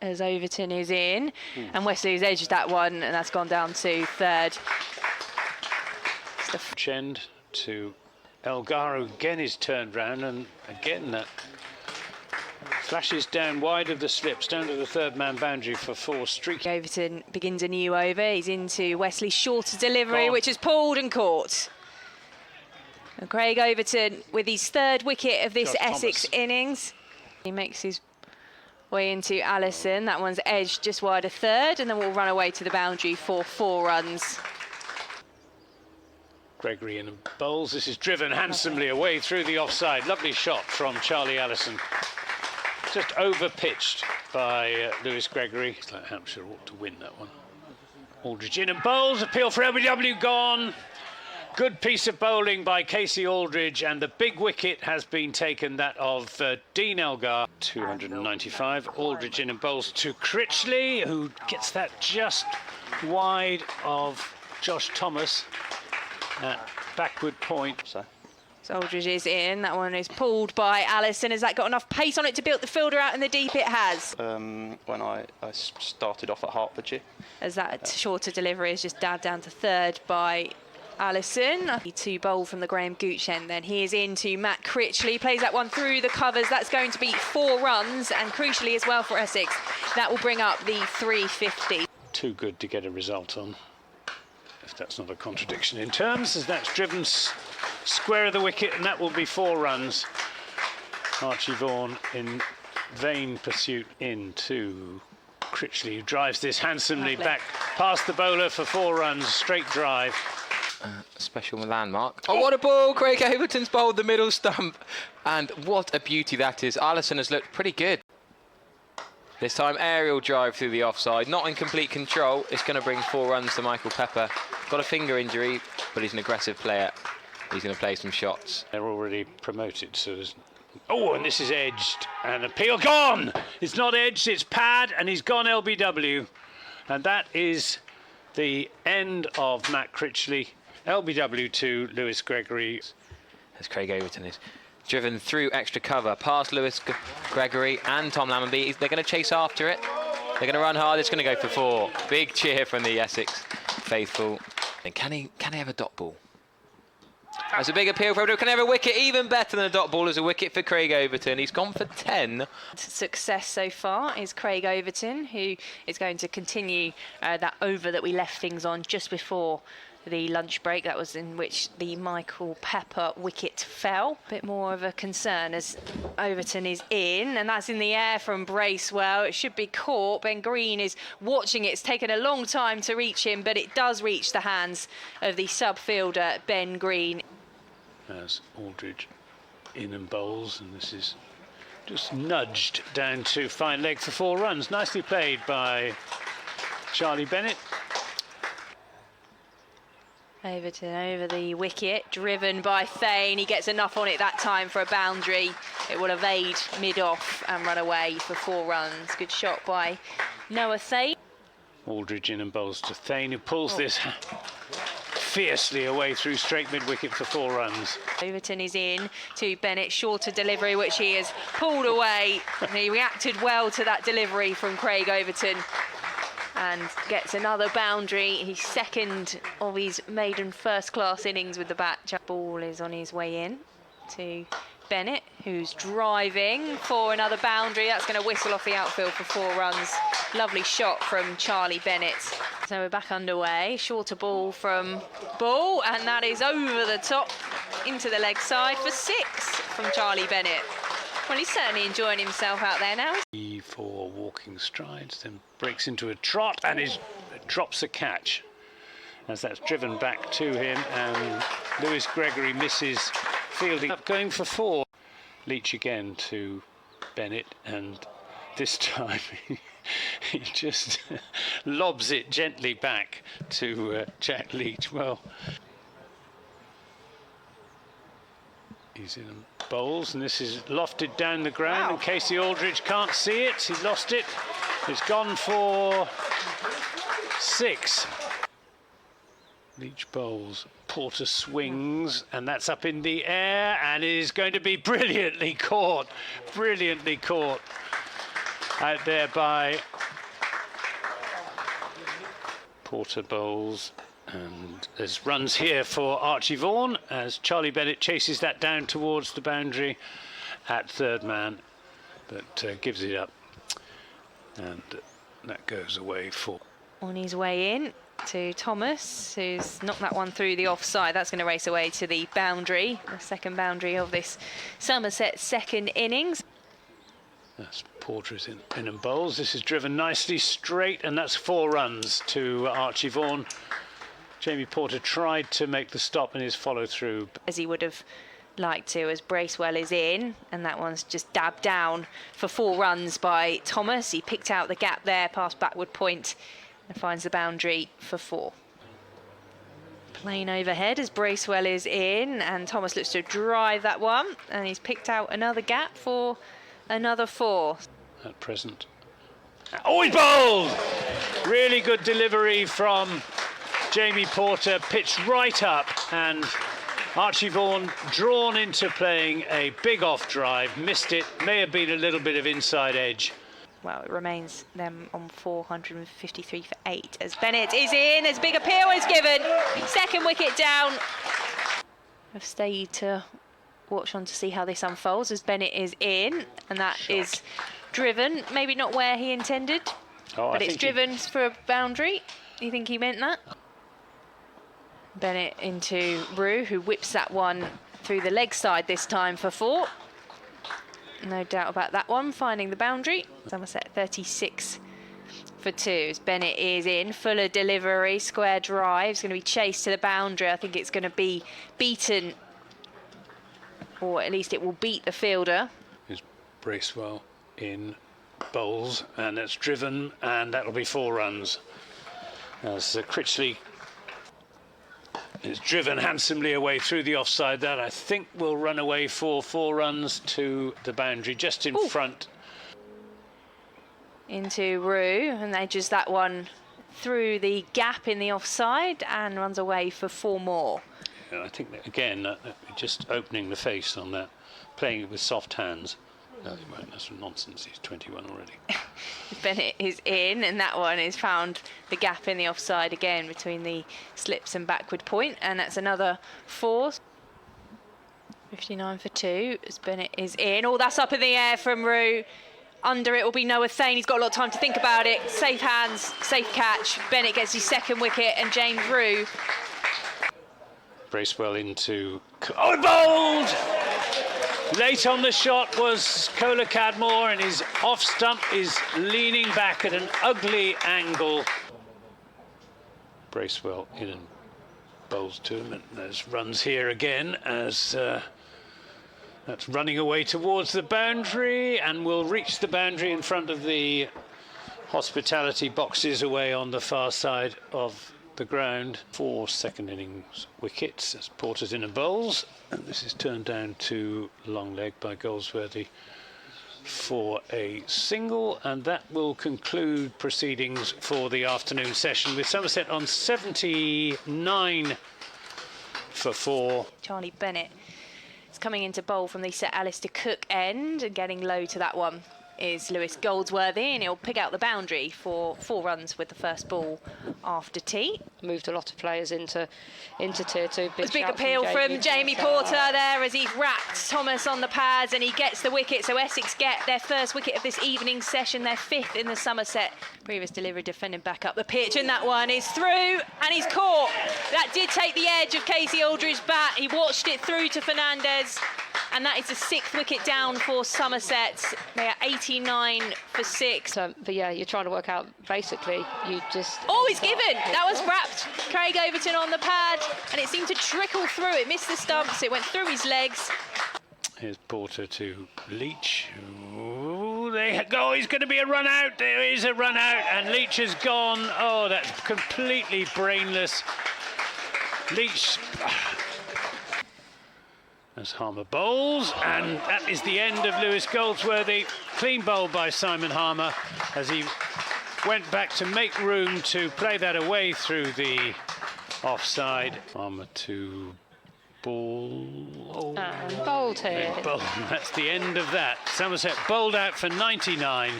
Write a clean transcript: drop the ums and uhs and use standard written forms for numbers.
as Overton is in. And Wesley's edged that one, and that's gone down to third. End to Elgar, who again is turned round, and again that flashes down wide of the slips, down to the third man boundary for 4 streaky. Overton begins a new over. He's into Wesley's shorter delivery, which is pulled and caught. And Craig Overton with his 3rd wicket of this Essex innings. He makes his way into Allison. That one's edged just wide of third, and then we'll run away to the boundary for 4 runs. Gregory in and bowls. This is driven handsomely away through the offside. Lovely shot from Charlie Allison. Just over-pitched by Lewis Gregory. It's like Hampshire ought to win that one. Aldridge in and bowls. Appeal for LBW gone. Good piece of bowling by Casey Aldridge, and the big wicket has been taken, that of Dean Elgar. 295. Aldridge in and bowls to Critchley, who gets that just wide of Josh Thomas at backward point. So Aldridge is in. That one is pulled by Allison. Has that got enough pace on it to build the fielder out in the deep? It has. When I started off at Hertfordshire. As that shorter delivery is just dabbed down to third by Allison. To bowl from the Graham Gooch end then. He is into Matt Critchley. Plays that one through the covers. That's going to be 4 runs, and crucially as well for Essex, that will bring up the 350. Too good to get a result on, if that's not a contradiction in terms, as that's driven square of the wicket, and that will be 4 runs. Archie Vaughan in vain pursuit into Critchley, who drives this handsomely back past the bowler for 4 runs, straight drive. Special landmark. Oh, what a ball! Craig Overton's bowled the middle stump, and what a beauty that is. Allison has looked pretty good. This time aerial drive through the offside, not in complete control. It's going to bring 4 runs to Michael Pepper. Got a finger injury, but he's an aggressive player. He's going to play some shots. They're already promoted, so there's... Oh, and this is edged, and appeal gone! It's not edged, it's pad, and he's gone LBW. And that is the end of Matt Critchley. LBW to Lewis Gregory. As Craig Overton is driven through extra cover, past Lewis Gregory and Tom Lammonby. They're going to chase after it. They're going to run hard. It's going to go for 4. Big cheer from the Essex faithful. And can he have a dot ball? That's a big appeal for Overton. Can he have a wicket? Even better than a dot ball as a wicket for Craig Overton. He's gone for 10. Success so far is Craig Overton, who is going to continue that over that we left things on just before the lunch break. That was in which the Michael Pepper wicket fell. A bit more of a concern as Overton is in, and that's in the air from Bracewell. It should be caught. Ben Green is watching it. It's taken a long time to reach him, but it does reach the hands of the sub-fielder, Ben Green. As Aldridge in and bowls, and this is just nudged down to fine leg for 4 runs. Nicely played by Charlie Bennett. Overton over the wicket, driven by Thane. He gets enough on it that time for a boundary. It will evade mid-off and run away for 4 runs. Good shot by Noah Thane. Aldridge in and bowls to Thane, who pulls this fiercely away through straight mid-wicket for 4 runs. Overton is in to Bennett, shorter delivery, which he has pulled away. And he reacted well to that delivery from Craig Overton and gets another boundary. He's 2nd of his maiden first-class innings with the bat. Ball is on his way in to Bennett, who's driving for another boundary. That's going to whistle off the outfield for 4 runs. Lovely shot from Charlie Bennett. So we're back underway. Shorter ball from Bull, and that is over the top into the leg side for 6 from Charlie Bennett. Well, he's certainly enjoying himself out there now. For walking strides, then breaks into a trot and drops a catch as that's driven back to him, and Lewis Gregory misses fielding. Up going for 4. Leach again to Bennett, and this time he just lobs it gently back to Jack Leach. Well, he's in bowls, and this is lofted down the ground, and Casey Aldridge can't see it. He lost it. It's gone for 6. Leach bowls, Porter swings, and that's up in the air, and is going to be brilliantly caught. Brilliantly caught out there by Porter bowls. And there's runs here for Archie Vaughan as Charlie Bennett chases that down towards the boundary at third man, but gives it up. And that goes away for... On his way in to Thomas, who's knocked that one through the offside. That's going to race away to the boundary, the second boundary of this Somerset second innings. That's Porter's in and bowls. This is driven nicely straight, and that's 4 runs to Archie Vaughan. Jamie Porter tried to make the stop in his follow-through. As he would have liked to, as Bracewell is in, and that one's just dabbed down for 4 runs by Thomas. He picked out the gap there, past backward point, and finds the boundary for 4. Plane overhead as Bracewell is in, and Thomas looks to drive that one, and he's picked out another gap for another 4. At present. Oh, he's bowled! Really good delivery from Jamie Porter, pitched right up, and Archie Vaughan drawn into playing a big off drive, missed it, may have been a little bit of inside edge. Well, it remains them on 453 for 8 as Bennett is in, as big appeal is given. Second wicket down. I've stayed to watch on to see how this unfolds as Bennett is in, and that is driven, maybe not where he intended, but it's driven for a boundary. Do you think he meant that? Bennett into Rue, who whips that one through the leg side this time for 4. No doubt about that one, finding the boundary. Somerset 36 for 2 as Bennett is in. Fuller delivery, square drive. It's going to be chased to the boundary. I think it's going to be beaten, or at least it will beat the fielder. Here's Bracewell in bowls, and it's driven, and that'll be 4 runs. As Critchley is driven handsomely away through the offside. That, I think, will run away for 4 runs to the boundary, just in front. Into Rue, and edges that one through the gap in the offside and runs away for 4 more. Yeah, I think, that, again, just opening the face on that, playing it with soft hands. No, he won't. That's nonsense. He's 21 already. Bennett is in, and that one is found the gap in the offside again between the slips and backward point, and that's another 4. 59 for 2 as Bennett is in. Oh, that's up in the air from Rue. Under it will be Noah Thane. He's got a lot of time to think about it. Safe hands, safe catch. Bennett gets his second wicket, and James Rue. Bracewell into... Oh, bowled! Late on the shot was Kola Cadmore, and his off stump is leaning back at an ugly angle. Bracewell in and bowls to him, and there's runs here again as that's running away towards the boundary, and will reach the boundary in front of the hospitality boxes away on the far side of the ground. 4 second innings wickets as Porter's in and bowls, and this is turned down to long leg by Goldsworthy for a single, and that will conclude proceedings for the afternoon session with Somerset on 79 for 4. Charlie Bennett is coming into bowl from the Sir Alistair Cook end, and getting low to that one is Lewis Goldsworthy, and he'll pick out the boundary for 4 runs with the first ball after tea. Moved a lot of players into tier 2. Big appeal from Jamie Porter there as he's wrapped Thomas on the pads, and he gets the wicket. So Essex get their first wicket of this evening session, their 5th in the Somerset. Previous delivery defending back up the pitch, and that one is through, and he's caught. That did take the edge of Casey Aldridge's bat. He watched it through to Fernandez, and that is the 6th wicket down for Somerset. They are 89 for 6. But yeah, you're trying to work out, basically, you just... Oh, he's given! That was wrapped Craig Overton on the pad, and it seemed to trickle through. It missed the stumps, it went through his legs. Here's Porter to Leach. Ooh, they go, he's going to be a run out. There is a run out, and Leach has gone. Oh, that's completely brainless. Leach... As Harmer bowls, and that is the end of Lewis Goldsworthy. Clean bowl by Simon Harmer as he went back to make room to play that away through the offside. Harmer to ball. Oh, bowled here. Bowl. That's the end of that. Somerset bowled out for 99.